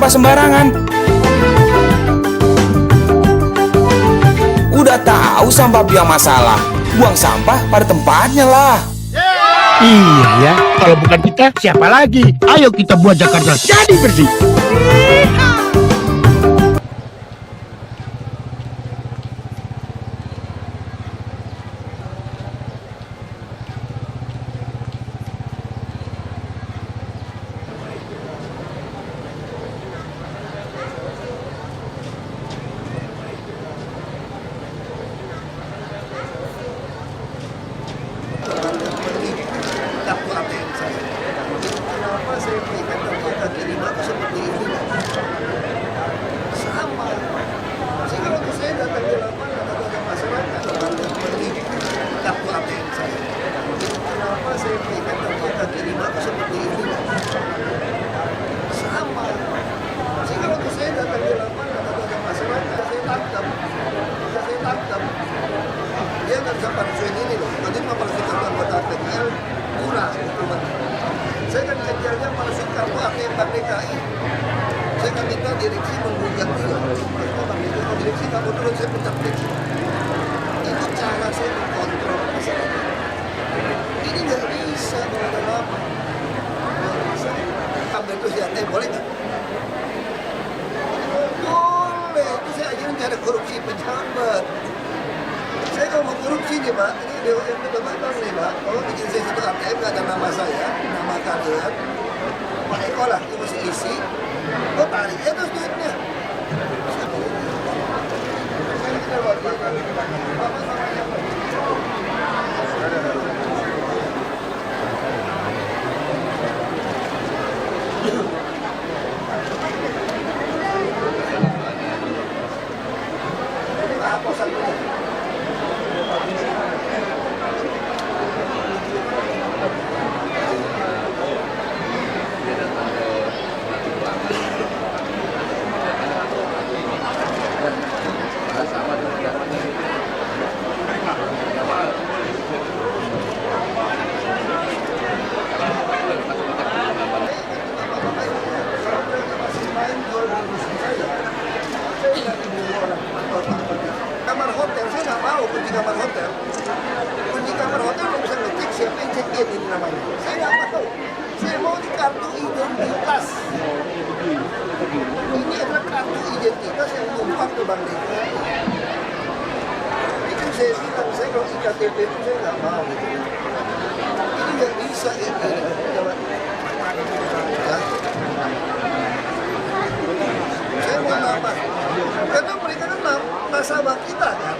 sampah sembarangan. Udah tahu sampah biang masalah, buang sampah pada tempatnya lah. Iya ya, kalau bukan kita siapa lagi? Ayo kita buat Jakarta jadi bersih. Saya kan kejarnya palsu kartu ATM Bank DKI. Saya kan minta direksi menggugat dia. Kalau direksi kamu turun, saya pecat direksi. Itu cara saya mengkontrol masyarakat. Ini nggak bisa kalau ada lama. Nggak bisa. Kamu itu si ATM boleh nggak? Boleh. Itu saya ajarin cara korupsi pejabat. Saya kalau mau korupsi nih Pak, ini BUMN Bapak nih Pak, kalau bikin saya satu ATM nggak ada nama saya, nama kalian, Pak Eko lah, itu mesti isi, kok tarik terus duitnya. Ini apa satunya? Kamar hotel, saya nggak mau kunci kamar hotel. Kunci kamar hotel nggak bisa ngecek siapa yang check in ini namanya. Saya nggak mau. Saya mau di kartu identitas. Ini adalah kartu identitas yang numpang ke Bank DKI. Itu saya bilang, saya kalau IKTP itu saya nggak mau. Gitu. Ini nggak bisa ini. Ya. Saya mau nama, karena mereka kan nasabah kita kan,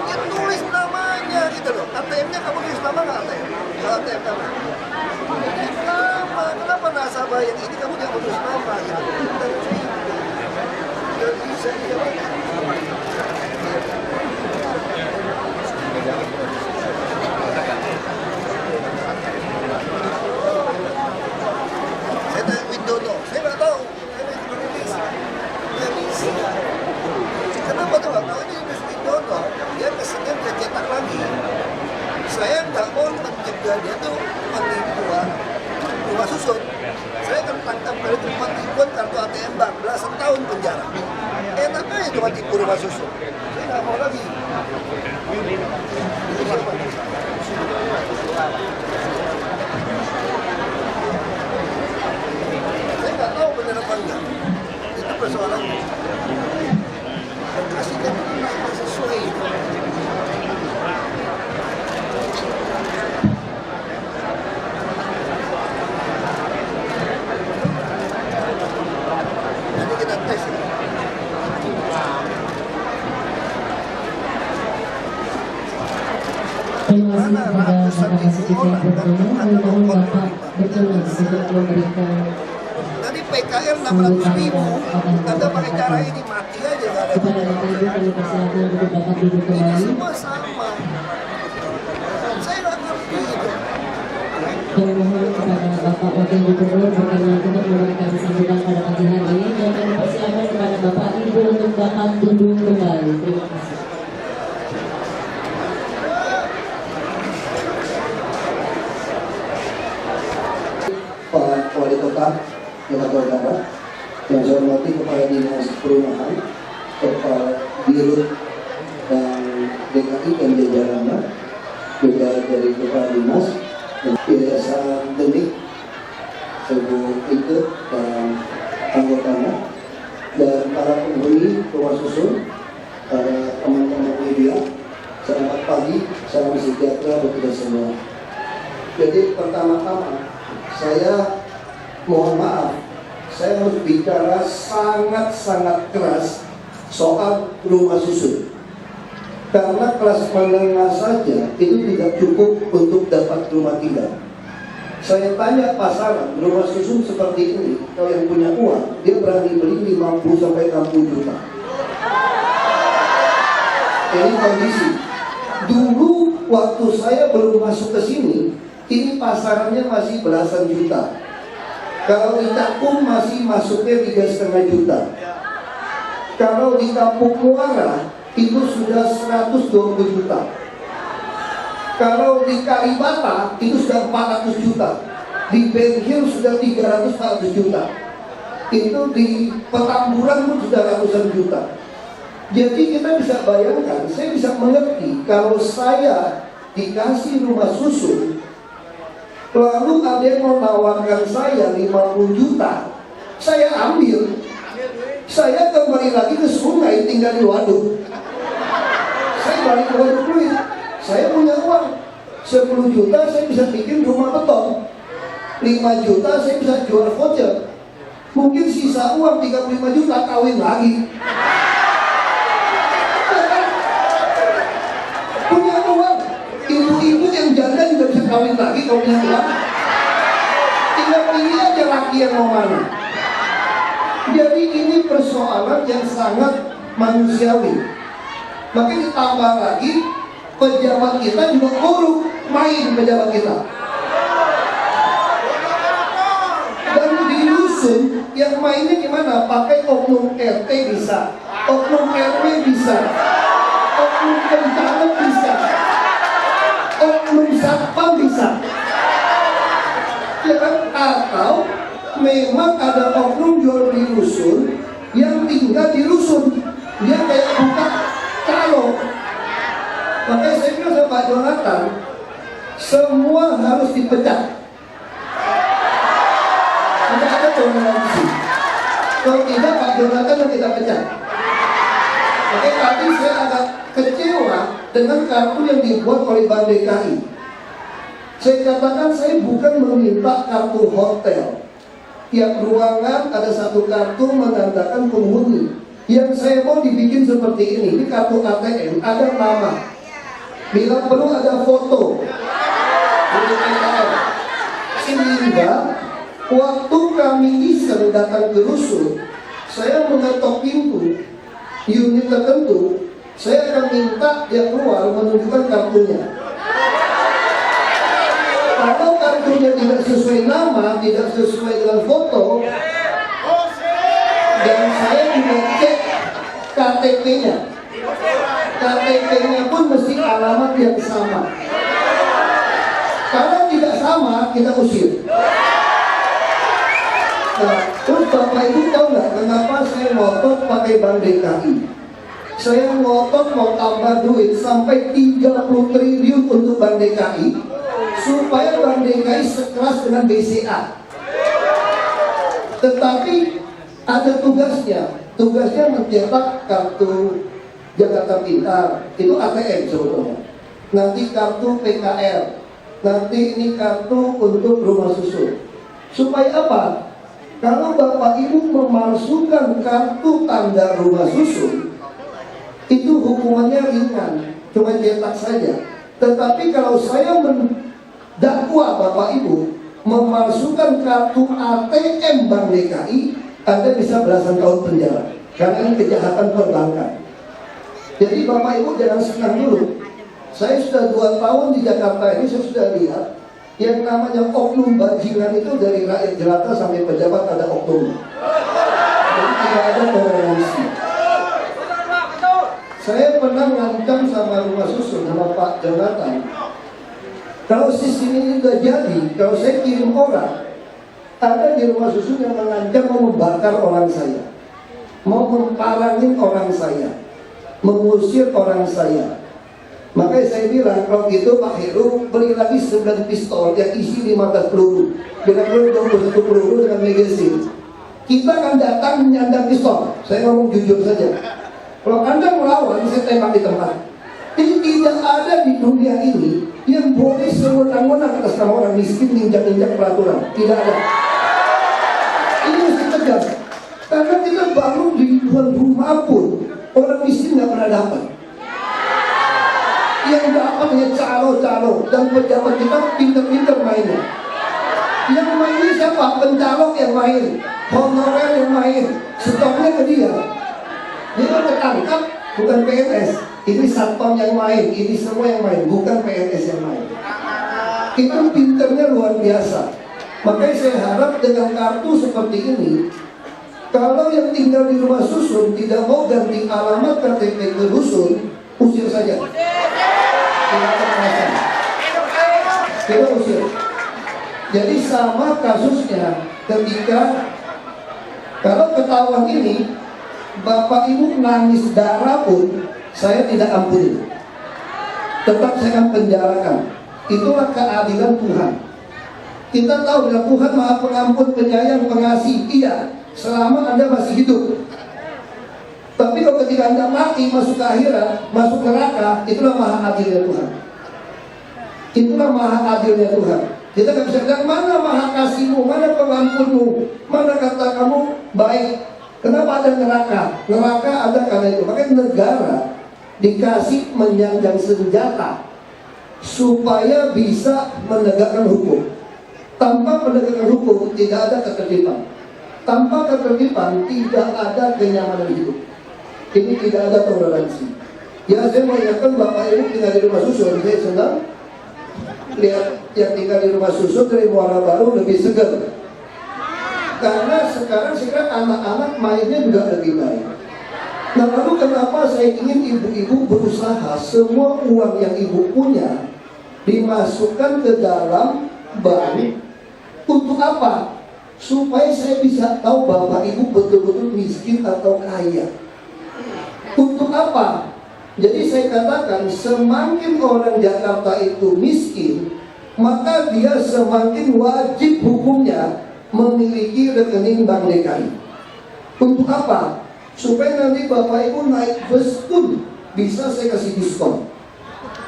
yang tulis namanya gitu loh. ATM-nya kamu tulis nama nggak ATM? Kalau ATM kamu, tulis nama. Kenapa nasabah yang ini kamu jangan tulis nama gitu? Nggak bisa dijawab. Saya tanya Widodo, saya nggak tahu. Kenapa tuh nggak tahu ini Mas Widodo? Dia kesini dia cetak lagi. Saya nggak mau mencegah dia tuh menipu rumah susun. Saya akan tangkap kali penipuan kartu ATM Bank belasan tahun penjara. Enak aja cuma tipu rumah susun. Saya nggak mau lagi. Saya nggak tahu benar apa enggak. Itu persoalannya. Kasihkan nama sesuai. Nanti kita tes ya. Mana ratusan ribu orang dan tadi PKL 600.000, Anda pakai cara ini mati aja nggak ada. Ini semua sama. Saya nggak ngerti itu. Dan mohon kepada Bapak Wakil Gubernur berkenan untuk memberikan sambutan pada pagi hari ini dan kami persilakan kepada Bapak Ibu untuk dapat duduk kembali. Terima kasih. Pak Wali Kota Jakarta Utara, Yang saya hormati Kepala Dinas Perumahan, Kepala Dirut dan DKI dan jajarannya, juga dari Kepala Dinas dan Yayasan Denik, Ibu Ike dan anggotanya, dan para penghuni rumah susun, para teman-teman media. Selamat pagi, salam sejahtera bagi kita semua. Jadi pertama-tama saya mohon maaf, saya harus bicara sangat-sangat keras soal rumah susun. Karena kelas menengah saja itu tidak cukup untuk dapat rumah tinggal. Saya tanya pasaran rumah susun seperti ini, kalau yang punya uang, dia berani beli 50 sampai 60 juta. Ini kondisi. Dulu waktu saya belum masuk ke sini, ini pasarannya masih belasan juta. Kalau di Cakung masih masuknya 3,5 juta. Kalau di Kampung Muara itu sudah 120 juta. Kalau di Kalibata itu sudah 400 juta. Di Ben Hill sudah 300-400 juta. Itu di Petamburan pun sudah ratusan juta. Jadi kita bisa bayangkan, saya bisa mengerti kalau saya dikasih rumah susun, lalu ada yang menawarkan saya 50 juta, saya ambil. Saya kembali lagi ke sungai, tinggal di waduk. Saya balik ke waduk duit. Saya punya uang 10 juta, saya bisa bikin rumah beton. 5 juta saya bisa jual voucher. Mungkin sisa uang 35 juta kawin lagi. Punya uang. Ibu-ibu yang janda juga bisa kawin lagi kalau punya uang. Tinggal pilih aja laki yang mau mana. Jadi ini persoalan yang sangat manusiawi. Makanya ditambah lagi pejabat kita juga korup, main pejabat kita. Dan di dusun yang mainnya gimana? Pakai oknum RT bisa, oknum RW bisa, oknum pencamat bisa, oknum satpam bisa. Ya kan? Atau memang ada oknum jual beli rusun yang tinggal di rusun, dia kayak buka calo. Makanya saya bilang sama Pak Jonathan, semua harus dipecat. Tidak ada toleransi. Kalau tidak, Pak Jonathan yang kita pecat. Makanya tadi saya agak kecewa dengan kartu yang dibuat oleh Bank DKI. Saya katakan saya bukan meminta kartu hotel. Tiap ruangan ada satu kartu menandakan penghuni. Yang saya mau dibikin seperti ini kartu ATM, ada nama. Bila perlu ada foto. Sehingga waktu kami iseng datang ke rusun, saya mengetok pintu unit tertentu, saya akan minta dia keluar menunjukkan kartunya. Kalau kartunya tidak sesuai nama, tidak sesuai dengan foto, dan saya juga cek KTP-nya. KTP-nya pun mesti alamat yang sama. Kalau tidak sama, kita usir. Nah, terus Bapak Ibu tahu nggak kenapa saya ngotot pakai Bank DKI? Saya ngotot mau tambah duit sampai 30 triliun untuk Bank DKI, supaya Bank DKI sekeras dengan BCA. Tetapi ada tugasnya. Tugasnya mencetak kartu Jakarta Pintar, itu ATM sebetulnya. Nanti kartu PKL, nanti ini kartu untuk rumah susun. Supaya apa? Kalau Bapak Ibu memalsukan kartu tanda rumah susun, itu hukumannya ringan, cuma cetak saja. Tetapi kalau saya mendakwa Bapak Ibu memalsukan kartu ATM Bank DKI, Anda bisa belasan tahun penjara. Karena ini kejahatan perbankan. Jadi Bapak Ibu jangan senang dulu. Saya sudah 2 tahun di Jakarta ini, saya sudah lihat yang namanya oknum bajingan itu dari rakyat jelata sampai pejabat ada oknum. Jadi tidak ada toleransi. Saya pernah ngancam sama rumah susun sama Pak Jonathan. Kalau sistem ini udah jadi, kalau saya kirim orang, Ada di rumah susun yang mengancam mau membakar orang saya, mau memparangin orang saya, mengusir orang saya. Makanya saya bilang, kalau gitu Pak Heru beli lagi 9 pistol yang isi 15 peluru, dengan peluru 21 peluru dengan magazine. Kita akan datang menyandang pistol. Saya ngomong jujur saja. Kalau Anda melawan, saya tembak di tempat. Jadi tidak ada di dunia ini yang boleh sewenang-wenang atas nama orang miskin injak-injak peraturan. Tidak ada. Ini mesti tegas. Karena kita bangun di ribuan rumah pun orang miskin nggak pernah dapat. Yang dapat hanya calo-calo dan pejabat kita pinter-pinter mainnya. Yang mainnya siapa? Pencalok yang main, honorer yang main, stoknya ke dia. Dia kan ketangkap, bukan PNS. Ini satpam yang main, ini semua yang main, bukan PNS yang main. Itu pinternya luar biasa. Makanya saya harap dengan kartu seperti ini, kalau yang tinggal di rumah susun tidak mau ganti alamat KTP ke dusun, usir saja. Kita usir. Jadi sama kasusnya ketika kalau ketahuan ini Bapak Ibu nangis darah pun saya tidak ampuni, tetap saya akan penjarakan. Itulah keadilan Tuhan. Kita tahu bahwa Tuhan Maha Pengampun, Penyayang, Pengasih. Iya, selama Anda masih hidup. Tapi kalau ketika Anda mati, masuk ke akhirat, masuk neraka, itulah maha adilnya Tuhan. Itulah maha adilnya Tuhan. Kita nggak bisa bilang, mana maha kasihmu, mana pengampunmu, mana kata kamu baik. Kenapa ada neraka? Neraka ada karena itu. Makanya negara dikasih menyanjang senjata supaya bisa menegakkan hukum. Tanpa penegakan hukum tidak ada ketertiban. Tanpa ketertiban tidak ada kenyamanan hidup. Ini tidak ada toleransi. Ya, saya mau ingatkan Bapak Ibu tinggal di rumah susun. Saya senang lihat yang tinggal di rumah susun dari Muara Baru lebih segar. Karena sekarang anak-anak mainnya juga lebih baik. Nah, lalu kenapa saya ingin ibu-ibu berusaha semua uang yang ibu punya dimasukkan ke dalam bank. Untuk apa? Supaya saya bisa tahu Bapak Ibu betul-betul miskin atau kaya. Untuk apa? Jadi saya katakan semakin orang Jakarta itu miskin, maka dia semakin wajib hukumnya memiliki rekening Bank DKI. Untuk apa? Supaya nanti Bapak Ibu naik bus pun bisa saya kasih diskon.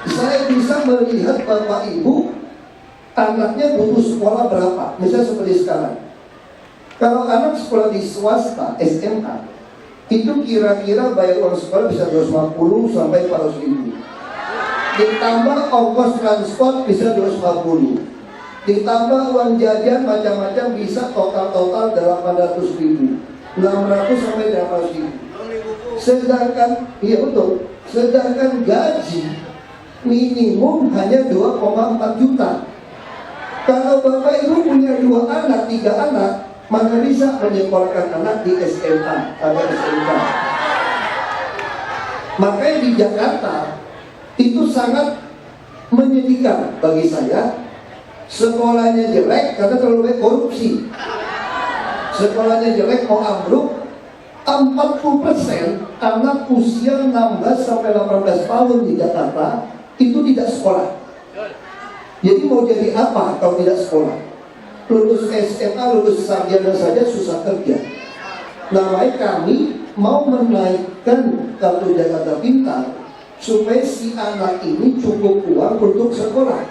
Saya bisa melihat Bapak Ibu anaknya butuh sekolah berapa. Misalnya seperti sekarang, kalau anak sekolah di swasta SMK itu kira-kira bayar uang sekolah bisa 250 sampai 400 ribu. Ditambah ongkos transport bisa 250. Ditambah uang jajan macam-macam bisa total 800 ribu. 600 sampai 800 ribu. Sedangkan, iya betul, sedangkan gaji minimum hanya 2,4 juta. Kalau Bapak Ibu punya 2 anak, 3 anak, maka bisa menyekolahkan anak di SMA, ada SMK. Makanya di Jakarta itu sangat menyedihkan bagi saya. Sekolahnya jelek karena terlalu banyak korupsi. Sekolahnya jelek mau ambruk. 40% anak usia 16 sampai 18 tahun di Jakarta itu tidak sekolah. Jadi mau jadi apa kalau tidak sekolah? Lulus SMA, lulus sarjana saja susah kerja. Nah, kami mau menaikkan kartu Jakarta Pintar supaya si anak ini cukup uang untuk sekolah.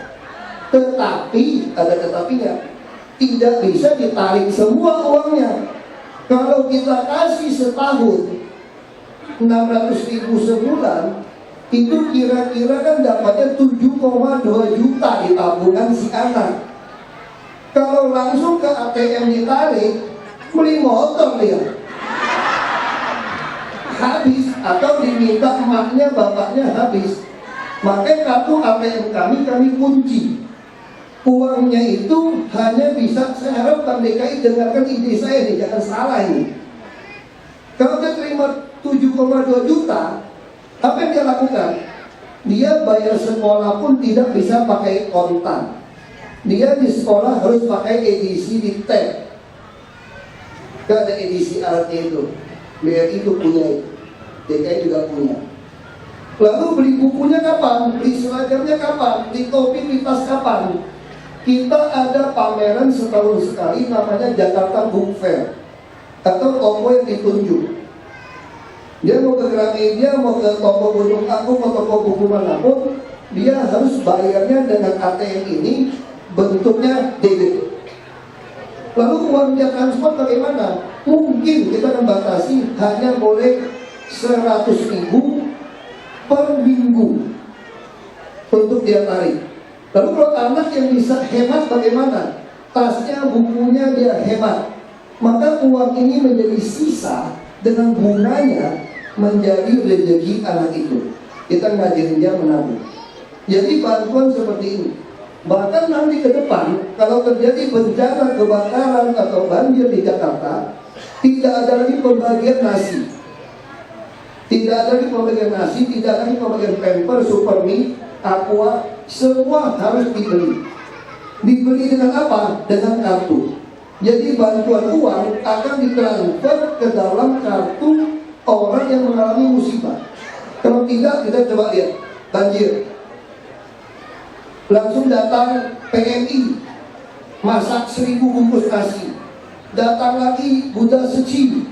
Tetapi, ada tetapinya, tidak bisa ditarik semua uangnya. Kalau kita kasih setahun 600 ribu sebulan, itu kira-kira kan dapatnya 7,2 juta di tabungan si anak. Kalau langsung ke ATM ditarik, beli motor dia habis, atau diminta emaknya bapaknya habis. Makanya kartu ATM kami kunci. Uangnya itu hanya bisa, saya harap Bank DKI dengarkan ide saya nih, jangan salah ini. Kalau dia terima 7,2 juta, apa yang dia lakukan? Dia bayar sekolah pun tidak bisa pakai kontan. Dia di sekolah harus pakai edisi di tab. Kan ada edisi alatnya itu, BRI itu punya itu, DKI juga punya. Lalu beli bukunya kapan? Beli seragamnya kapan? Beli topi, beli tas kapan? Kita ada pameran setahun sekali namanya Jakarta Book Fair atau toko yang ditunjuk. Dia mau ke Gramedia, mau ke toko Gunung Agung, mau ke toko buku manapun, dia harus bayarnya dengan ATM ini bentuknya debit. Lalu uang dia transport bagaimana? Mungkin kita akan batasi hanya boleh 100.000 per minggu untuk dia tarik. Lalu kalau anak yang bisa hemat bagaimana? Tasnya, bukunya dia hemat. Maka uang ini menjadi sisa dengan bunganya menjadi rezeki anak itu. Kita ngajarin dia menabung. Jadi bantuan seperti ini. Bahkan nanti ke depan kalau terjadi bencana kebakaran atau banjir di Jakarta, tidak ada lagi pembagian nasi, tidak ada lagi pembagian nasi, tidak ada lagi pembagian pamper, supermi, aqua, semua harus dibeli. Dibeli dengan apa? Dengan kartu. Jadi bantuan uang akan ditransfer ke dalam kartu orang yang mengalami musibah. Kalau tidak, kita coba lihat banjir. Langsung datang PMI, masak 1.000 bungkus nasi. Datang lagi Buddha Seci,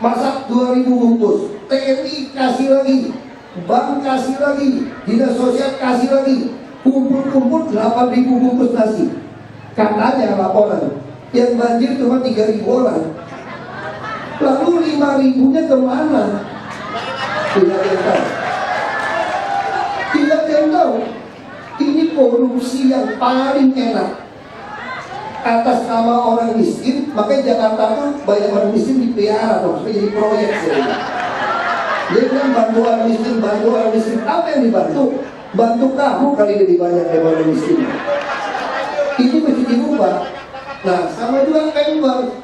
masak 2.000 bungkus. TNI kasih lagi, bank kasih lagi, dinas sosial kasih lagi. Kumpul-kumpul 8.000 bungkus nasi. Katanya laporan, yang banjir cuma 3.000 orang. Lalu 5.000-nya kemana? Tidak ada yang tahu. Tidak ada yang tahu. Ini korupsi yang paling enak atas nama orang miskin. Makanya Jakarta tuh banyak orang miskin dipelihara tuh, supaya jadi proyek sih. Dia bilang bantu orang miskin, bantu orang miskin. Apa yang dibantu? Bantu kamu kali lebih banyak dari orang miskin. Ini mesti dirubah. Nah, sama juga pemper.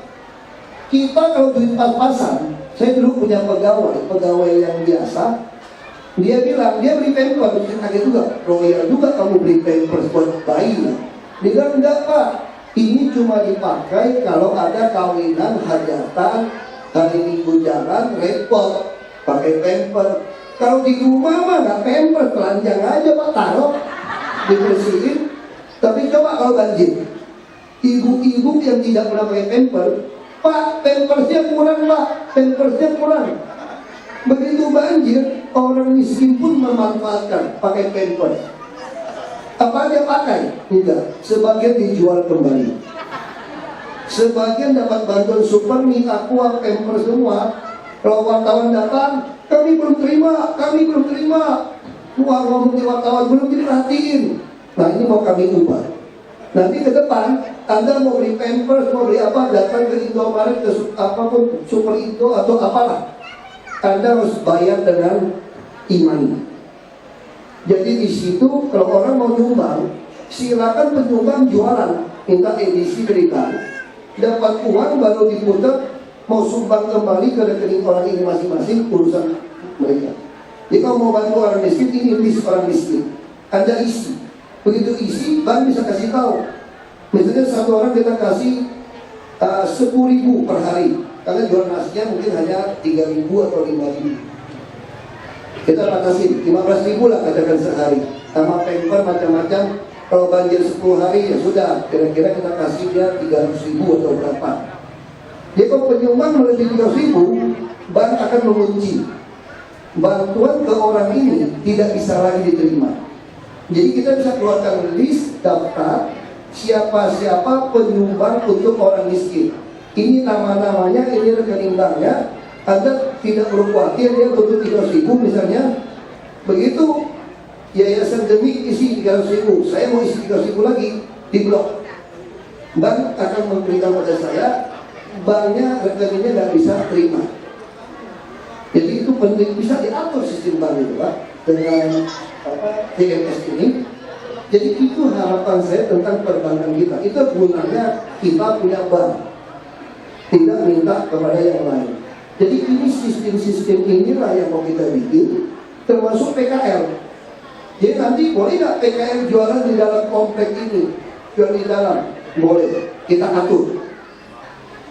Kita kalau duit pas-pasan, saya dulu punya pegawai yang biasa. Dia bilang, dia beli pampers, saya kaget juga, royal juga kamu beli pampers buat bayi. Dia bilang, enggak Pak, ini cuma dipakai kalau ada kawinan, hajatan, hari Minggu jalan, repot, pakai pampers. Kalau di rumah mah nggak pampers, telanjang aja Pak, taruh, dibersihin. Tapi coba kalau banjir, ibu-ibu yang tidak pernah pakai pampers, Pak, pampersnya kurang Pak, pampersnya kurang. Begitu banjir, orang miskin pun memanfaatkan pakai pampers. Apa dia pakai? Tidak. Sebagian dijual kembali. Sebagian dapat bantuan supermi, aqua, pampers semua. Kalau wartawan datang, kami belum terima. Wah, ngomong di wartawan belum diperhatiin. Nah, ini mau kami ubah. Nanti ke depan, Anda mau beli pampers, mau beli apa, datang ke Indomaret, ke apapun, Super Indo atau apalah. Anda harus bayar dengan iman. Jadi di situ kalau orang mau nyumbang, silakan penyumbang jualan, minta edisi berita, dapat uang baru diputar, mau sumbang kembali ke rekening orang ini masing-masing, urusan mereka. Jadi kalau mau bantu orang miskin, ini list orang miskin, Anda isi. Begitu isi, bank bisa kasih tahu. Misalnya satu orang kita kasih 10.000 per hari. Karena jual nasinya mungkin hanya 3.000 atau 5.000. Kita batasin 15.000 lah katakan sehari. Sama pamper macam-macam. Kalau banjir 10 hari ya sudah, kira-kira kita kasih dia 300.000 atau berapa. Jadi kalau penyumbang melebihi 300.000, bank akan mengunci. Bantuan ke orang ini tidak bisa lagi diterima. Jadi kita bisa keluarkan list daftar siapa-siapa penyumbang untuk orang miskin. Ini nama-namanya, ini rekening banknya. Anda tidak perlu khawatir dia butuh 300.000 misalnya. Begitu yayasan demi isi 300.000, saya mau isi 300.000 lagi, di blok. Bank akan memberitahu pada saya, banknya rekeningnya nggak bisa terima. Jadi itu penting, bisa diatur sistem bank itu Pak, dengan TMS ini. Jadi itu harapan saya tentang perbankan kita. Itu gunanya kita punya bank, tidak minta kepada yang lain. Jadi ini sistem-sistem inilah yang mau kita bikin, termasuk PKL. Jadi nanti boleh nggak PKL jualan di dalam komplek ini, jual di dalam, boleh, kita atur.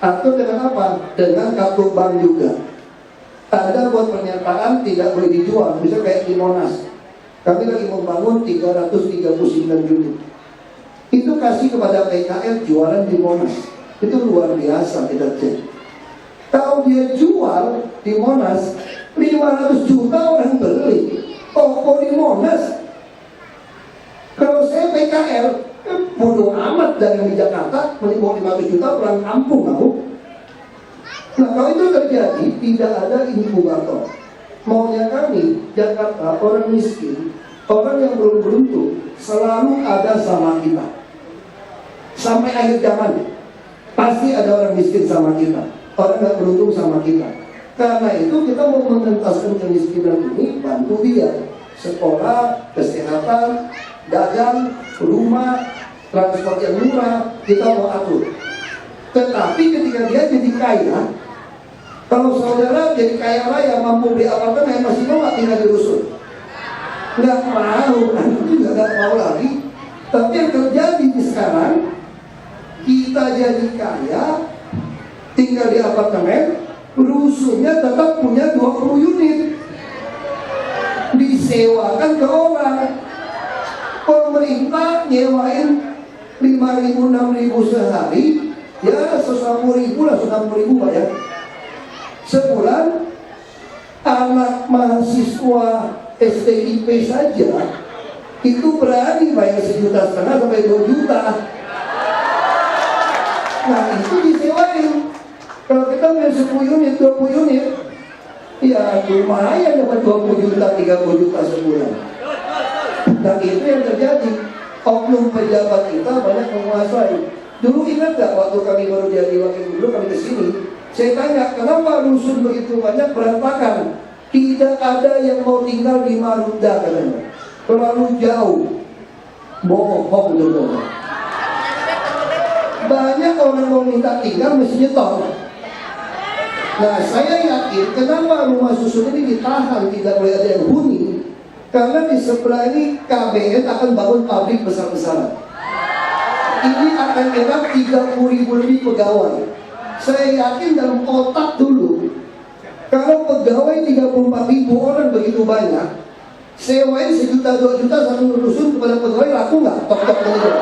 Atau dengan apa? Dengan kartu bank juga. Ada buat pernyataan tidak boleh dijual. Misalnya kayak di Monas, kami lagi membangun 339 unit. Itu kasih kepada PKL jualan di Monas. Itu luar biasa kita cek. Kalau dia jual di Monas 500 juta orang beli. Toko di Monas. Kalau saya PKL, bodoh amat dari di Jakarta beli 500 juta pulang kampung aku. Nah kalau itu terjadi tidak ada inkubator. Maunya kami Jakarta orang miskin, orang yang belum beruntung selalu ada sama kita. Sampai akhir zaman pasti ada orang miskin sama kita, orang nggak beruntung sama kita. Karena itu kita mau mengentaskan kemiskinan ini, bantu dia sekolah, kesehatan, dagang, rumah, transport yang murah, kita mau atur. Tetapi ketika dia jadi kaya, kalau saudara jadi kaya raya mampu beli apartemen, masih mau nggak tinggal di rusun? Nggak mau, itu juga nggak mau lagi. Tapi yang terjadi di sekarang, kita jadi kaya, tinggal di apartemen, rusunnya tetap punya 20 unit, disewakan ke orang. Pemerintah nyewain 5.000, 6.000 sehari, ya 160.000 lah, 160.000 bayar. Sebulan anak mahasiswa STIP saja itu berani bayar 1,5 juta sampai 2 juta. Nah itu disewain. Kalau kita beli 10 unit, 20 unit, ya lumayan dapat 20 juta, 30 juta sebulan. Nah itu yang terjadi. Oknum pejabat kita banyak menguasai. Dulu ingat gak waktu kami baru jadi wakil gubernur, kami kesini, saya tanya kenapa rusun begitu banyak berantakan? Tidak ada yang mau tinggal di Marunda katanya, terlalu jauh. Bohong dulu. Banyak orang mau minta tinggal mesti nyetor. Nah saya yakin kenapa rumah susun ini ditahan, tidak boleh ada yang huni. Karena di sebelah ini KBN akan bangun pabrik besar-besaran. Ini akan menyerap 30.000 lebih pegawai. Saya yakin dalam otak dulu, kalau pegawai 34.000 orang begitu banyak, sewain 1 juta, 2 juta satu rusun kepada pegawai, laku nggak? Tok-tok aja.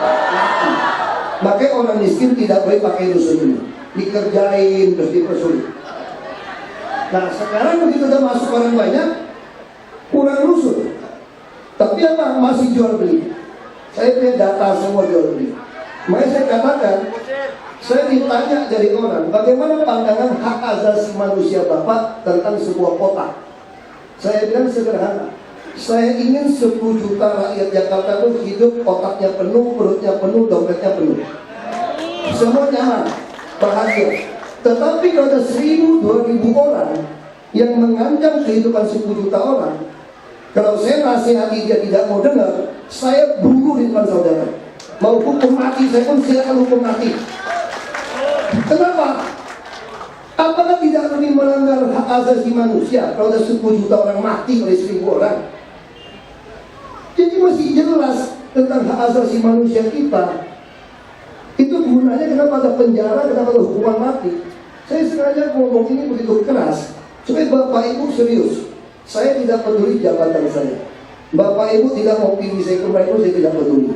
Makanya orang miskin tidak boleh pakai rusun ini, dikerjain terus dipersulit. Nah sekarang begitu udah masuk orang banyak, kurang rusun. Tapi apa? Masih jual beli. Saya punya data semua jual beli. Makanya saya katakan, saya ditanya dari orang, bagaimana pandangan hak asasi manusia Bapak tentang sebuah kota? Saya bilang sederhana, saya ingin 10 juta rakyat Jakarta itu hidup otaknya penuh, perutnya penuh, dompetnya penuh, semua nyaman, bahagia. Tetapi kalau ada 1.000, 2.000 orang yang mengancam kehidupan 10 juta orang, kalau saya nasihati dia tidak mau dengar, saya bunuh di depan saudara. Mau hukum mati, saya pun silakan hukum mati. Kenapa? Apakah tidak lebih melanggar hak asasi manusia kalau ada 10 juta orang mati oleh 1.000 orang? Jadi masih jelas tentang hak asasi manusia kita. Itu gunanya kenapa ada penjara, kenapa ada hukuman mati. Saya sengaja ngomong ini begitu keras supaya Bapak Ibu serius. Saya tidak peduli jabatan saya. Bapak Ibu tidak mau pilih saya kembali, saya tidak peduli.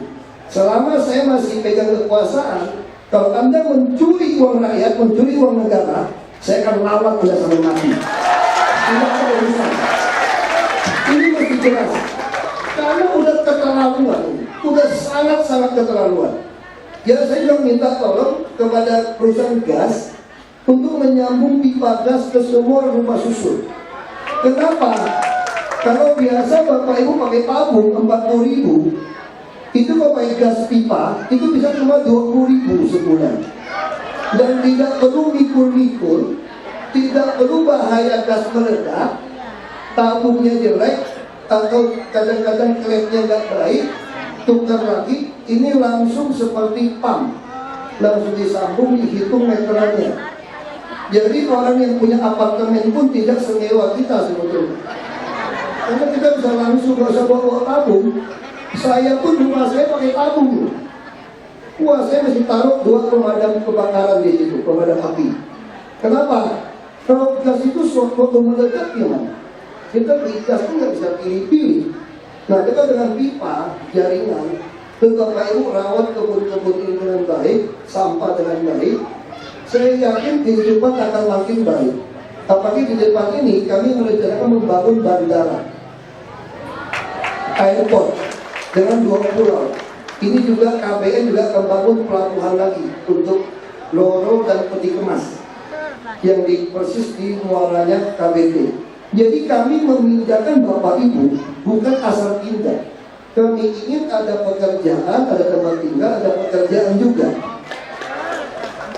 Selama saya masih pegang kekuasaan, kalau Anda mencuri uang rakyat, mencuri uang negara, saya akan lawan Anda sampai mati. Tidak ada urusan. Ini mesti jelas. Karena udah keterlaluan, udah sangat-sangat keterlaluan. Ya saya juga minta tolong kepada perusahaan gas untuk menyambung pipa gas ke semua rumah susun. Kenapa? Kalau biasa Bapak Ibu pakai tabung 40.000, itu kalau pakai gas pipa itu bisa cuma 20.000 sebulan. Dan tidak perlu mikul-mikul, tidak perlu bahaya gas meledak, tabungnya jelek atau kadang-kadang klepnya nggak baik, tukar lagi. Ini langsung seperti pump, langsung disambung, dihitung meterannya. Jadi orang yang punya apartemen pun tidak semewa kita sebetulnya. Karena kita bisa langsung, gak usah bawa tabung. Saya pun rumah saya pakai tabung. Wah, saya mesti taruh 2 pemadam kebakaran di situ, pemadam api. Kenapa? Kalau gas itu waktu meledak gimana? Kita beli gas itu nggak bisa pilih-pilih. Nah, kita dengan pipa, jaringan, Bapak Ibu rawat kebun-kebun ini dengan baik, sampah dengan baik, saya yakin kehidupan akan makin baik. Apalagi di depan ini kami merencanakan membangun bandara, airport dengan 2 pulau. Ini juga KBN juga akan bangun pelabuhan lagi untuk Loro dan Peti Kemas yang persis di muaranya KBP. Jadi kami memindahkan Bapak Ibu bukan asal pindah. Kami ingin ada pekerjaan, ada tempat tinggal, ada pekerjaan juga.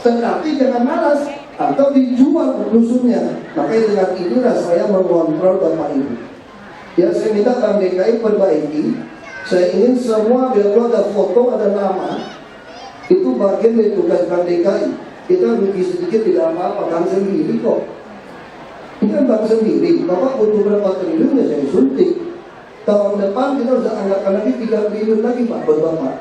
Tetapi jangan malas atau dijual rusunnya. Makanya dengan inilah saya mengontrol Bapak Ibu. Ya, saya minta Bank DKI perbaiki. Saya ingin semua biar ada foto, ada nama. Itu bagian dari tugas Bank DKI. Kita rugi sedikit tidak apa-apa, bank sendiri kok. Ini kan bank sendiri. Bapak butuh berapa triliun ya saya suntik. Tahun depan kita sudah anggarkan lagi 3 triliun lagi Pak buat Bapak.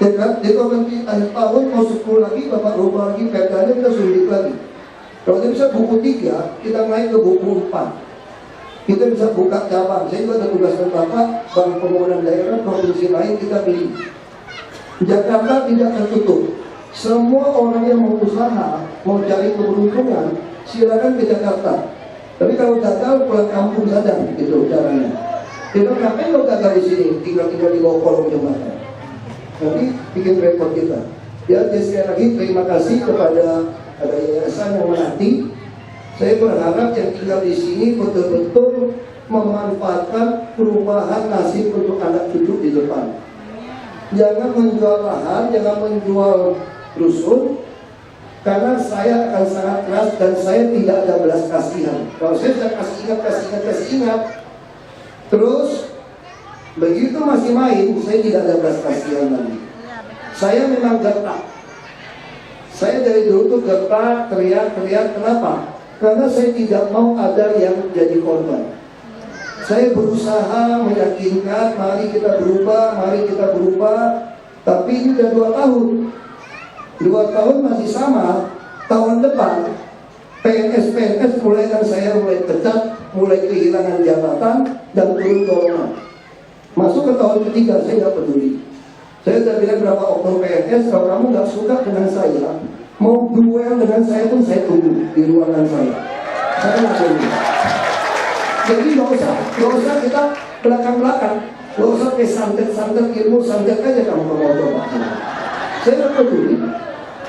Ya kan? Jadi kalau nanti akhir tahun mau 10 lagi, Bapak rubah lagi, perkanya kita suntik lagi. Kalau kita bisa buku 3, kita naik ke buku 4. Kita bisa buka cabang. Saya juga ada tugaskan Bapak, Bank Pembangunan Daerah, provinsi lain kita beli. Jakarta tidak tertutup. Semua orang yang mau usaha, mau cari keberuntungan, silakan ke Jakarta. Tapi kalau gagal pulang kampung saja, gitu caranya. Kita ngapain kalau gagal di sini, tinggal di bawah kolong jembatan. Nanti bikin repot kita. Ya, sekali lagi terima kasih kepada ada yayasan yang menanti. Saya berharap yang tinggal di sini betul-betul memanfaatkan perubahan nasib untuk anak cucu di depan. Jangan menjual lahan, jangan menjual rusun, karena saya akan sangat keras dan saya tidak ada belas kasihan. Kalau saya sudah kasih ingat, terus begitu masih main, saya tidak ada belas kasihan lagi. Saya memang gertak. Saya dari dulu tuh gertak, teriak, kenapa? Karena saya tidak mau ada yang jadi korban. Saya berusaha meyakinkan, mari kita berubah, tapi ini udah 2 tahun. 2 tahun masih sama. Tahun depan PNS mulai pecat, mulai kehilangan jabatan dan turun golongan. Masuk ke tahun ketiga, saya nggak peduli. Saya sudah bilang berapa oknum PNS, kalau kamu nggak suka dengan saya, mau duel dengan saya pun saya tunggu di ruangan saya. Saya nggak peduli. Jadi nggak usah kita belakang-belakang, nggak usah kayak santet ilmu santet aja kamu mau coba. Saya nggak peduli.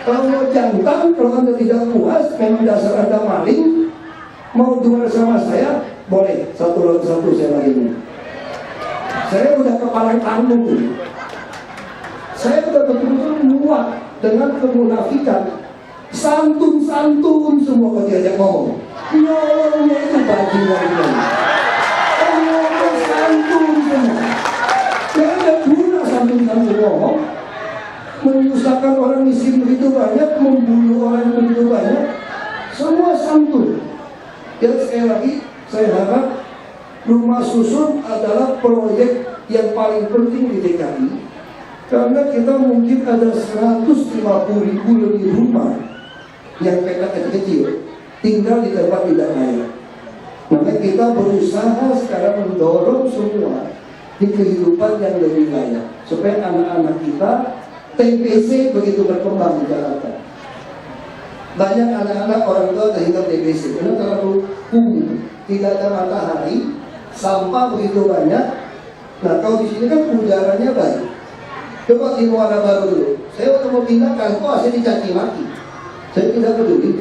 Kalau mau jantan, kalau Anda tidak puas, memang dasar Anda maling, mau duel sama saya, boleh, 1 lawan 1 saya lagi. Saya udah kepala tanggung. Saya udah betul-betul muak dengan kemunafikan. Santun semua kalau diajak ngomong. Nyolongnya itu bajingan. Ngomong santun semua. Tidak ada guna santun ngomong. Menyusahkan orang miskin begitu banyak, membunuh orang begitu banyak, semua santun. Dan sekali lagi, saya harap rumah susun adalah proyek yang paling penting di DKI, karena kita mungkin ada 150.000 lebih rumah yang PKN kecil, tinggal di tempat tidak layak. Maka kita berusaha sekarang mendorong semua di kehidupan yang lebih layak, supaya anak-anak kita TBC begitu berkembang di Jakarta. Banyak anak-anak orang tua terhingga TBC karena terlalu kumuh, tidak ada matahari, sampah begitu banyak. Nah, kalau di sini kan udaranya baik. Coba di Muara Baru dulu. Saya waktu mau pindahkan, kok saya dicaci maki. Saya tidak peduli.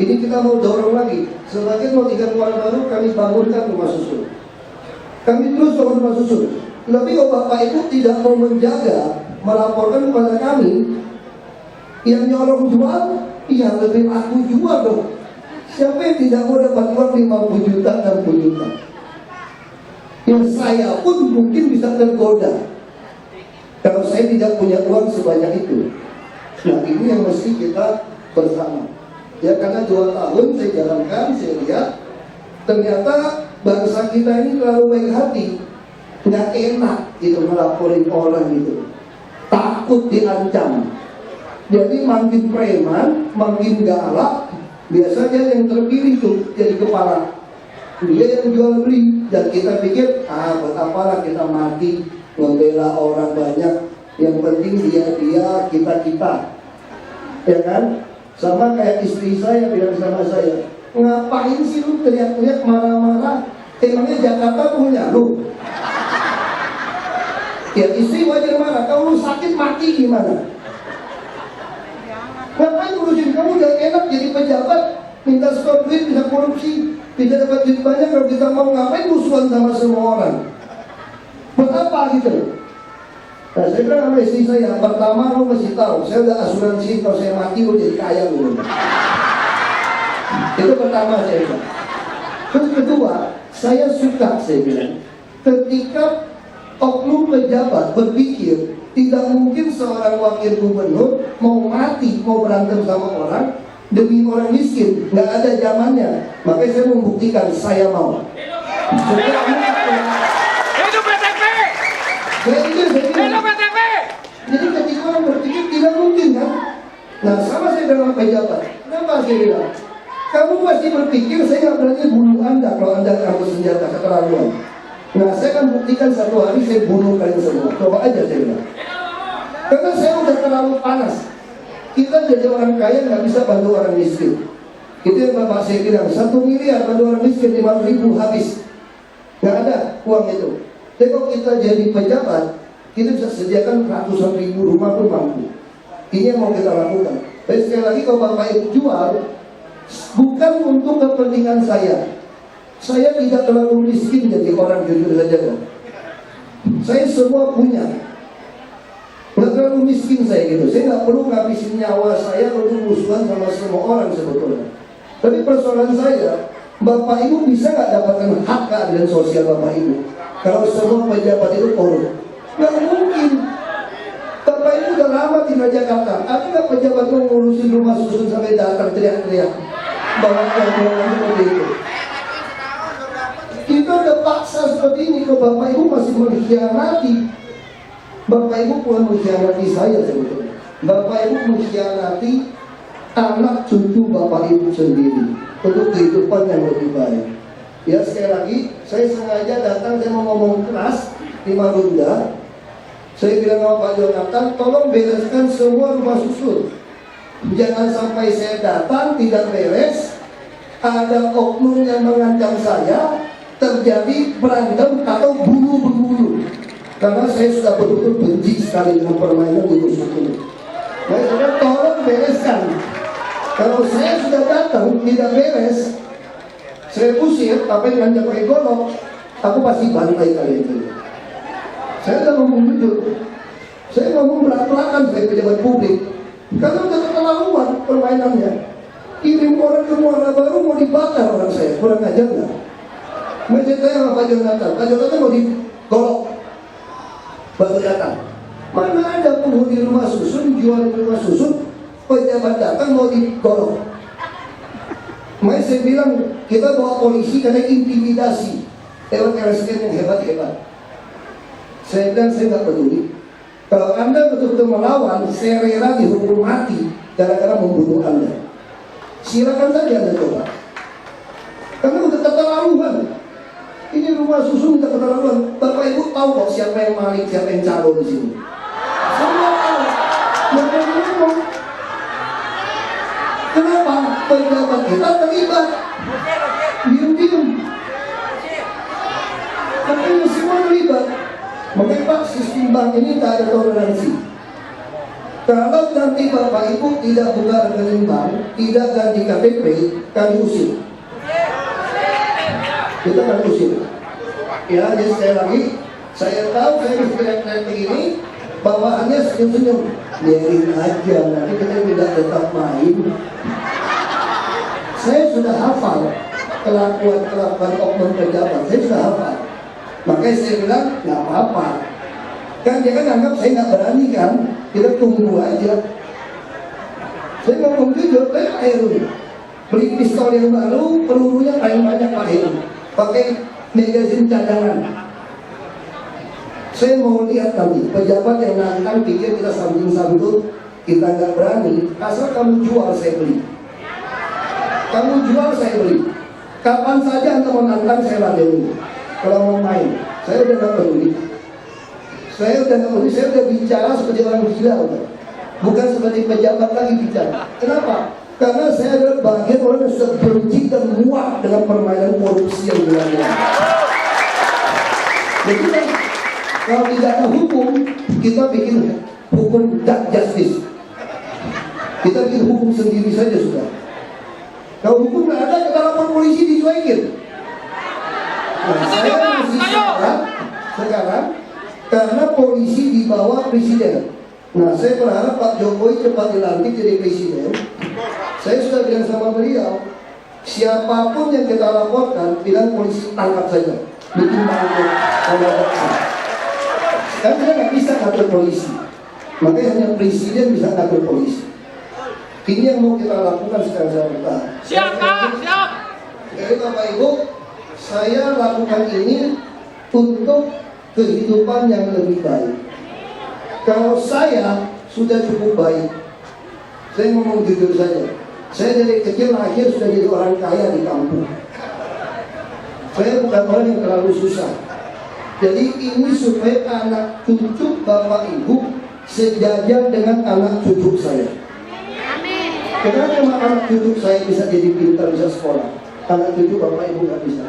Ini kita mau dorong lagi. Sebagian mau tinggal Muara Baru, kami bangunkan rumah susun. Kami terus bangun rumah susun. Tapi kalau Bapak Ibu tidak mau menjaga, melaporkan kepada kami, yang nyolong jual, ya lebih aku jual dong. Siapa yang tidak mau dapat uang 50 juta, 60 juta? Yang saya pun mungkin bisa tergoda kalau saya tidak punya uang sebanyak itu. Nah, ini yang mesti kita bersama. Ya, karena 2 tahun saya jalankan, saya lihat ternyata bangsa kita ini terlalu baik hati, nggak enak gitu melaporin orang gitu. Tak takut diancam. Jadi makin preman, makin galak, biasanya yang terpilih tuh jadi kepala. Dia yang jual beli, dan kita pikir, buat apalah kita mati membela orang banyak, yang penting dia, kita. Ya kan? Sama kayak istri saya bilang sama saya, ngapain sih lu teriak-teriak marah-marah? Emangnya Jakarta punya lu? Ya istri wajar marah, kalau lu sakit mati gimana? Ngapain ngurusin kamu? Udah enak jadi pejabat, minta skor duit, bisa korupsi, tidak dapat duit banyak. Kalau kita mau ngapain musuhan sama semua orang? Buat apa gitu? Nah, saya bilang sama istri saya, pertama lu mesti tahu, saya udah asuransi kalau saya mati lu jadi kaya lu. Itu pertama saya bilang. Terus kedua, saya suka, saya bilang, ketika oknum pejabat berpikir tidak mungkin seorang wakil gubernur mau mati, mau berantem sama orang demi orang miskin, nggak ada zamannya. Makanya saya membuktikan saya mau. Hidup PTP! Hidup PTP! Jadi ketika orang berpikir tidak mungkin kan? Nah sama saya dalam pejabat. Kenapa saya bilang? Kamu pasti berpikir saya nggak berani bunuh Anda kalau Anda kamu senjata keterlaluan. Nah saya akan buktikan satu hari saya bunuh kalian semua. Coba aja saya bilang. Karena saya udah terlalu panas. Kita jadi orang kaya nggak bisa bantu orang miskin. Itu yang bapak saya bilang, 1 miliar bantu orang miskin 5.000 habis. Nggak ada uang itu. Tapi kalau kita jadi pejabat, kita bisa sediakan ratusan ribu rumah pun mampu. Ini yang mau kita lakukan. Tapi sekali lagi kalau bapak ibu jual, bukan untuk kepentingan saya. Saya tidak terlalu miskin jadi orang, jujur saja kan. Saya semua punya. Nggak terlalu miskin saya gitu. Saya nggak perlu ngabisin nyawa saya untuk musuhan sama semua orang sebetulnya. Tapi persoalan saya, bapak ibu bisa nggak dapatkan hak keadilan sosial bapak ibu kalau semua pejabat itu korup? Nggak mungkin. Bapak ibu udah lama tinggal Jakarta. Ada nggak pejabat mau ngurusin rumah susun sampai datang teriak-teriak bawa uang seperti itu? Kita udah paksa seperti ini, ke bapak ibu masih mengkhianati. Bapak ibu bukan mengkhianati saya sebetulnya. Bapak ibu mengkhianati anak cucu bapak ibu sendiri untuk kehidupan yang lebih baik. Ya sekali lagi, saya sengaja datang, saya mau ngomong keras di Marunda. Saya bilang sama Pak Jonathan, tolong bereskan semua rumah susun. Jangan sampai saya datang tidak beres, ada oknum yang mengancam saya, terjadi berantem atau bunuh-bunuh. Karena saya sudah betul-betul benci sekali dengan permainan di rusun ini. Nah, saya tolong bereskan. Kalau saya sudah datang tidak beres, saya usir, apa yang ngajak pakai golok, aku pasti bantai kalian itu. Saya udah ngomong jujur. Saya ngomong belak-belakan sebagai pejabat publik. Karena udah keterlaluan permainannya. Kirim orang ke Muara Baru mau dibakar orang saya, kurang ajar nggak? Macam saya sama Pak Jonathan. Pak Jonathan mau digolok. Baru datang. Mana ada penghuni rumah susun, jual rumah susun, pejabat datang mau digolok. Makanya saya bilang kita bawa polisi karena intimidasi lewat RSN yang hebat-hebat. Saya bilang saya nggak peduli. Kalau Anda betul-betul melawan, saya rela dihukum mati gara-gara membunuh Anda. Silakan saja Anda coba. Karena udah keterlaluan. Ini rumah susun udah keterlaluan. Bapak Ibu tahu kok siapa yang maling, siapa yang calo di sini. Semua tahu. Jangan ngomong. Kenapa pejabat kita terlibat? Diam-diam. Makanya semua terlibat. Makanya Pak, sistem bank ini tak ada toleransi. Kalau nanti Bapak Ibu tidak buka rekening bank, tidak ganti KTP, kami usir. Kita akan usir. Ya, jadi sekali lagi, saya tahu saya teriak-teriak begini, bawaannya senyum-senyum. Biarin aja, nanti kita tidak tetap main. Saya sudah hafal kelakuan oknum pejabat, saya sudah hafal. Makanya saya bilang, nggak apa-apa. Kan dia kan anggap saya nggak berani kan, kita tunggu aja. Saya ngomong jujur, Pak Heru beli pistol yang baru, pelurunya paling banyak Pak Heru. Pakai magazin cadangan. Saya mau lihat nanti pejabat yang nantang pikir kita samping santun, kita nggak berani. Asal kamu jual saya beli. Kamu jual saya beli. Kapan saja Anda mau nantang saya ladeni. Kalau mau main, saya udah nggak peduli. Saya udah bicara seperti orang gila, udah. Bukan seperti pejabat lagi bicara. Kenapa? Karena saya adalah bagian orang yang sudah benci dan muak dengan permainan korupsi yang dilakukan. Jadi kalau tidak ada hukum, kita bikin hukum dark justice. Kita bikin hukum sendiri saja sudah. Kalau hukum nggak ada, kita lapor polisi dicuekin. Nah, saya mesti sekarang karena polisi di bawah presiden. Nah, saya berharap Pak Jokowi cepat dilantik jadi presiden. Saya sudah bilang sama beliau, siapapun yang kita laporkan, bilang polisi tangkap saja. Bikin tangkap sama dokter. Kan kita nggak bisa ngatur polisi. Makanya hanya presiden bisa ngatur polisi. Ini yang mau kita lakukan secara bertahap. Siap. Jadi Bapak Ibu, saya lakukan ini untuk kehidupan yang lebih baik. Kalau saya sudah cukup baik, saya ngomong jujur saja. Saya dari kecil lahir sudah jadi orang kaya di kampung. Saya bukan orang yang terlalu susah. Jadi ini supaya anak cucu Bapak Ibu sejajar dengan anak cucu saya. Kenapa anak cucu saya bisa jadi pintar, bisa sekolah? Anak cucu Bapak Ibu nggak bisa.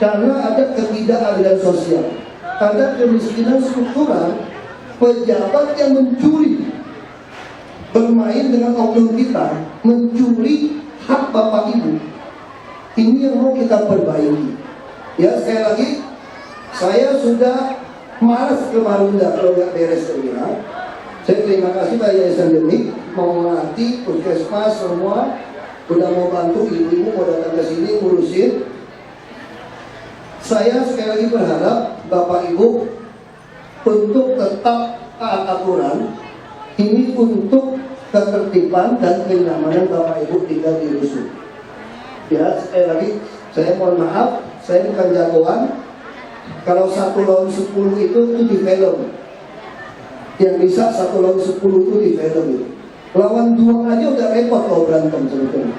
Karena ada ketidakadilan sosial, ada kemiskinan struktural, pejabat yang mencuri, bermain dengan oknum kita, mencuri hak Bapak Ibu. Ini yang mau kita perbaiki. Ya, sekali lagi, saya sudah malas ke Marunda kalau nggak beres terminal. Saya terima kasih Pak Yayasan Demik mau melatih puskesmas semua, udah mau bantu ibu-ibu mau datang ke sini ngurusin. Saya sekali lagi berharap Bapak Ibu untuk tetap taat aturan. Ini untuk ketertiban dan kenyamanan Bapak Ibu tinggal di rusun. Ya, sekali lagi saya mohon maaf, saya bukan jagoan. Kalau 1 lawan 10 itu di film. Yang bisa 1 lawan 10 itu di film itu. Lawan 2 aja udah repot kalau berantem sebetulnya.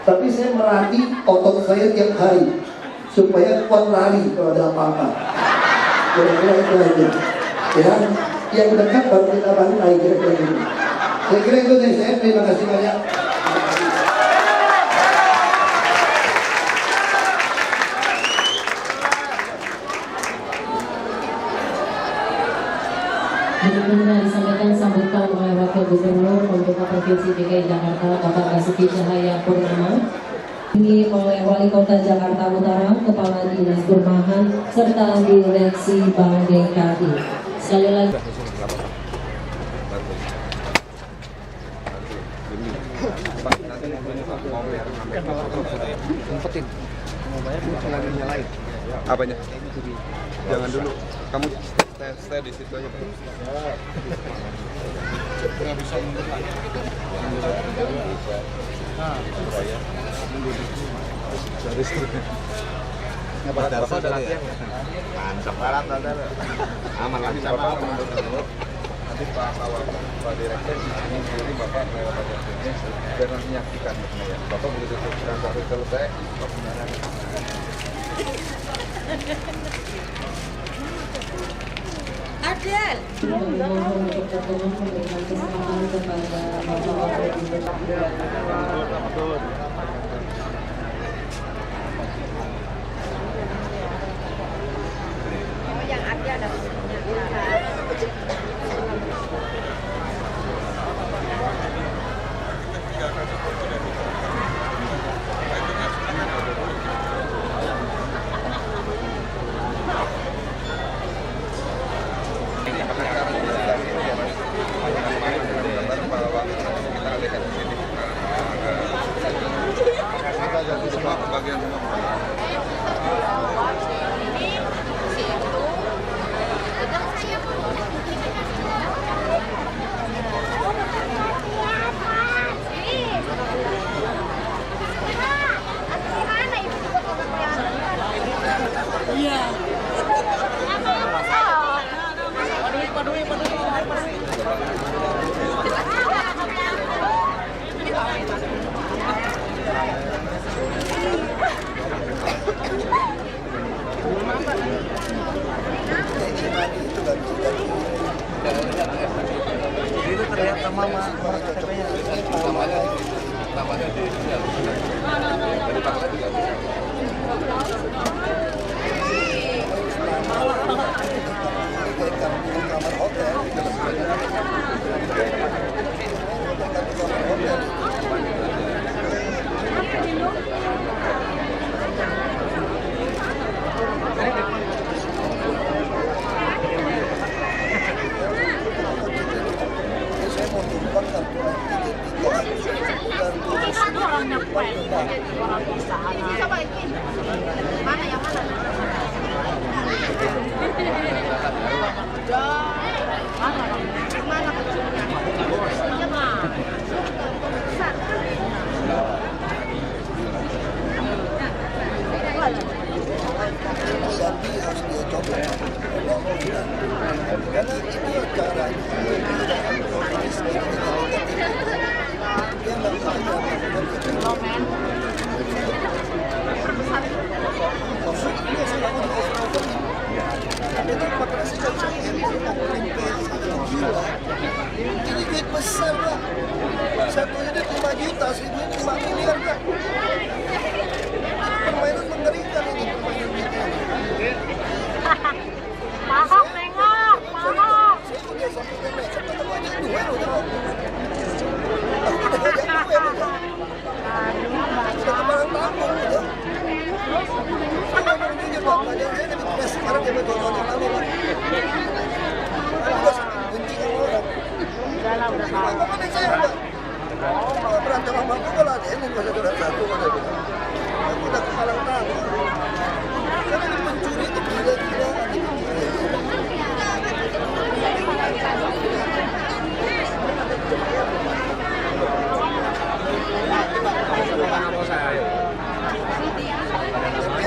Tapi saya melatih otot saya tiap hari supaya kuat lari kalau ada apa-apa. Kira-kira itu aja. Ya, yang dekat baru kita bantai kira-kira gitu. Saya kira itu dari saya. Terima kasih banyak. Demikian disampaikan sambutan oleh Wakil Gubernur Pemerintah Provinsi DKI Jakarta Bapak Basuki Cahayapurnama. Ini oleh Wali Kota Jakarta Utara, Kepala Dinas Perumahan, serta Direksi Bank DKI. Sekali lagi. Apanya? Jangan dulu. Kamu stay di situ aja. Nggak bisa mundur lagi. Bapak ada latihan. Mantap banget ada. Aman lagi sama apa menurut. Nanti Pak Direktur ini Bapak lewat Pak Direktur biar nanti menyaksikan ya. Bapak begitu transaksi selesai, Bapak Adel. Mohon untuk bertemu memberikan kesempatan kepada Bapak Wakil Gubernur. Yang ada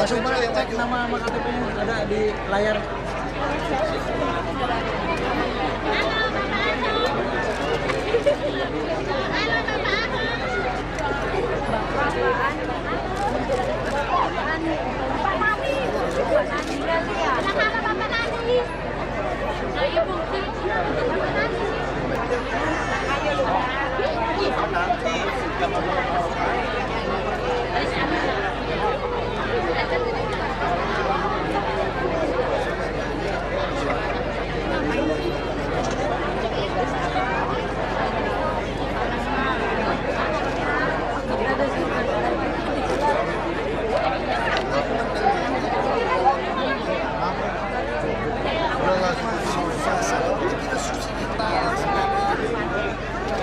Coba yang cek maju. nama KTP-nya ada di layar. kita subsidi tas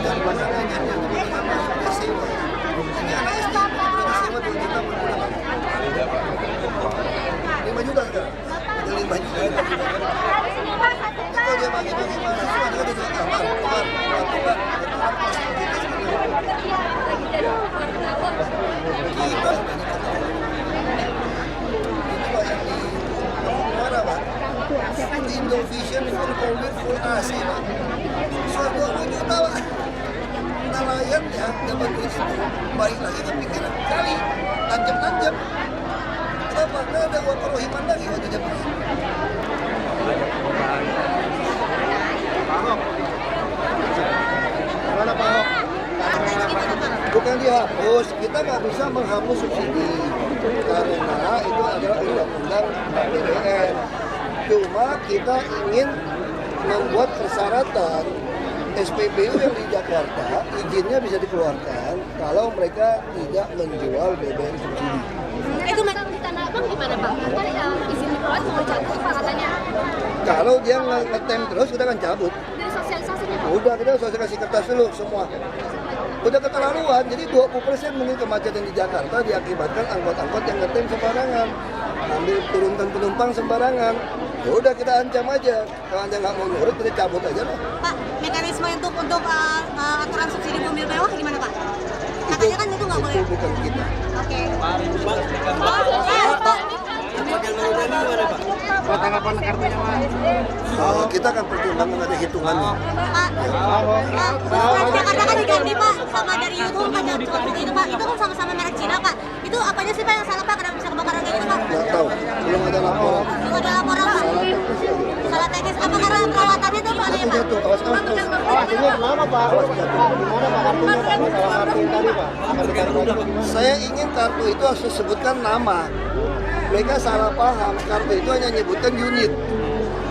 dan pasangannya yang masuk sewa. Ini anak SD ini sewa 2 juta per bulan. 5 juta sekarang. Udah 5 juta. Kalau dia bagi-bagi mahasiswa dia udah jual kamar. Di Indovision full cover full AC Pak. Soal 20 juta Pak. Nelayan ya dapat duit itu balik lagi ke pikiran kali tajam-tajam. Kenapa? Karena ada uang kerohiman lagi waktu dia pergi. Mana Pak Ahok? Bukan dihapus, kita nggak bisa menghapus subsidi karena itu adalah undang-undang APBN. Cuma kita ingin membuat persyaratan SPBU yang di Jakarta izinnya bisa dikeluarkan kalau mereka tidak menjual BBM subsidi. Itu memang di Tanah Abang gimana Pak? Kan izin dikeluar mau cabut Pak katanya. Kalau dia ngetem terus kita akan cabut. Dari sosialisasinya Pak? Udah kita sosialisasi kertas dulu semua. Udah keterlaluan, jadi 20% mungkin kemacetan di Jakarta diakibatkan angkot-angkot yang ngetem sembarangan, ambil turunkan penumpang sembarangan. Ya udah kita ancam aja, kalau anda nggak mau nurut kita cabut aja lah. Pak, mekanisme untuk aturan subsidi mobil mewah gimana Pak? Katanya kan itu nggak boleh. Itu bukan kita. Oke. Pak, tanggapan kartunya Mas? Kita akan pertimbangkan ada hitungannya. Pak, Jakarta kan diganti Pak sama dari YouTube ada seperti itu Pak. Itu kan sama-sama merek Cina Pak. Itu apanya sih Pak yang salah Pak? Kenapa bisa kebakaran kayak gitu Pak? Nggak tahu, belum ada laporan. Belum ada laporan Pak. Salah teknis apa karena perawatannya itu Pak? Kartu jatuh, awas kampus. Artinya kenapa Pak? Gimana Pak kartunya Pak? Masalah kartu yang tadi Pak? Akan ditarik. Saya ingin kartu itu harus disebutkan nama. Mereka salah paham, kartu itu hanya menyebutkan unit.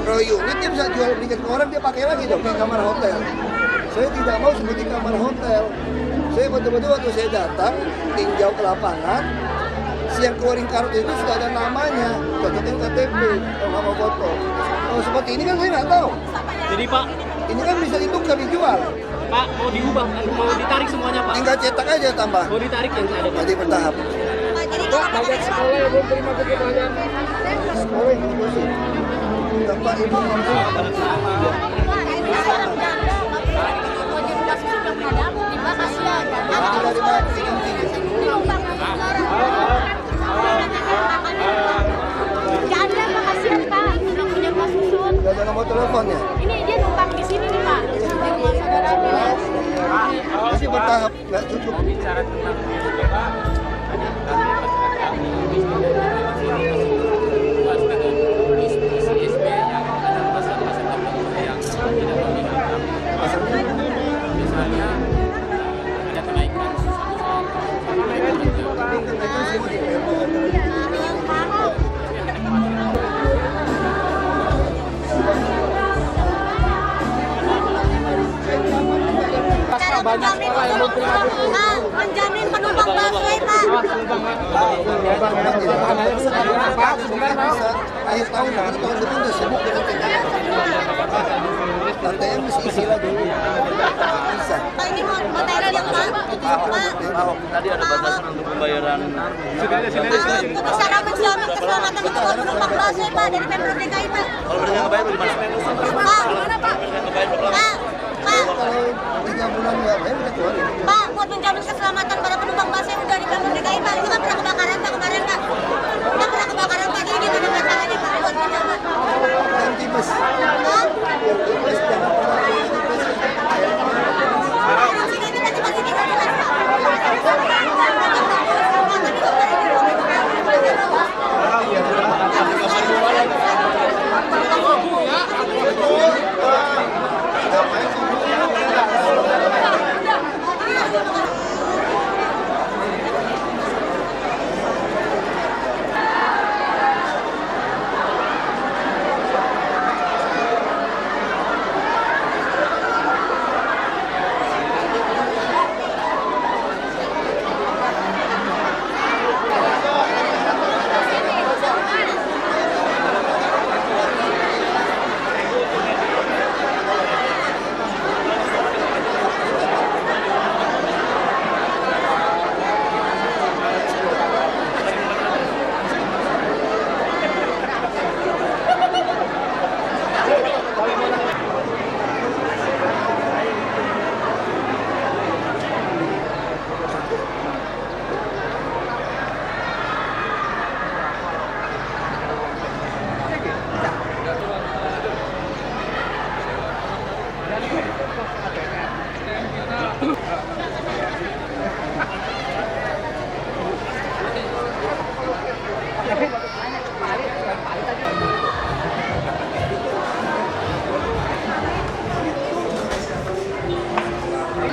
Kalau unit dia bisa jual belikan ke orang, dia pakai lagi dong di kamar hotel. Saya tidak mau seperti kamar hotel. Saya betul-betul waktu saya datang, tinjau ke lapangan, yang keluarin kartu itu sudah ada namanya, cocokin KTP, kalau nggak mau foto. Kalau seperti ini kan saya nggak tahu. Jadi Pak, Ini kan bisa ditukar, dijual. Pak mau diubah, mau ditarik semuanya Pak? Tinggal cetak aja tambah. Mau ditarik yang ada Pak? Nanti bertahap. Pak, jadi kalau Sekolah yang belum terima kegiatan. Sekolah yang diskusi. Bapak Ibu Gak ada nomor teleponnya. Ini dia numpang di sini nih Pak, di rumah saudaranya. Masih bertahap, nggak cukup. Menjamin penumpang busway Pak. Akhir tahun, tahun depan udah sibuk dengan TKR. Lantainya mesti isi lagi. Bisa. Pak ini mau tanya yang Pak. Tadi ada batasan untuk pembayaran. Untuk cara menjamin keselamatan untuk penumpang busway Pak dari Pemprov DKI Pak. Kalau mereka nggak bayar bagaimana? Pak. Kalau 3 bulan nggak bayar, kita keluarin. Pak, buat menjamin keselamatan para penumpang busway dari Pemprov DKI Pak. Itu kan pernah kebakaran Pak kemarin Pak. Kan pernah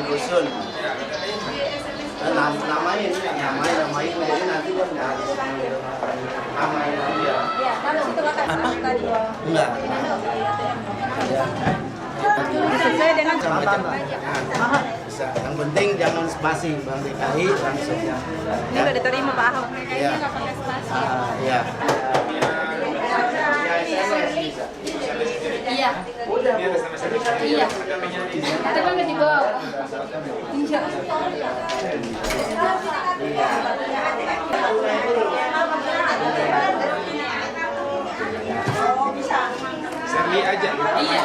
Dusun. Namain, jadi nanti kan namain dia. Iya, kalau itu akan tadi. Enggak. Sesuai dengan Bisa. Yang penting jangan spasi Bang DKI langsung ya. ini udah diterima Pak Ahok. Iya. Iya. Iya. Iya. Kita kan di bawah. Iya. Serli aja. Iya.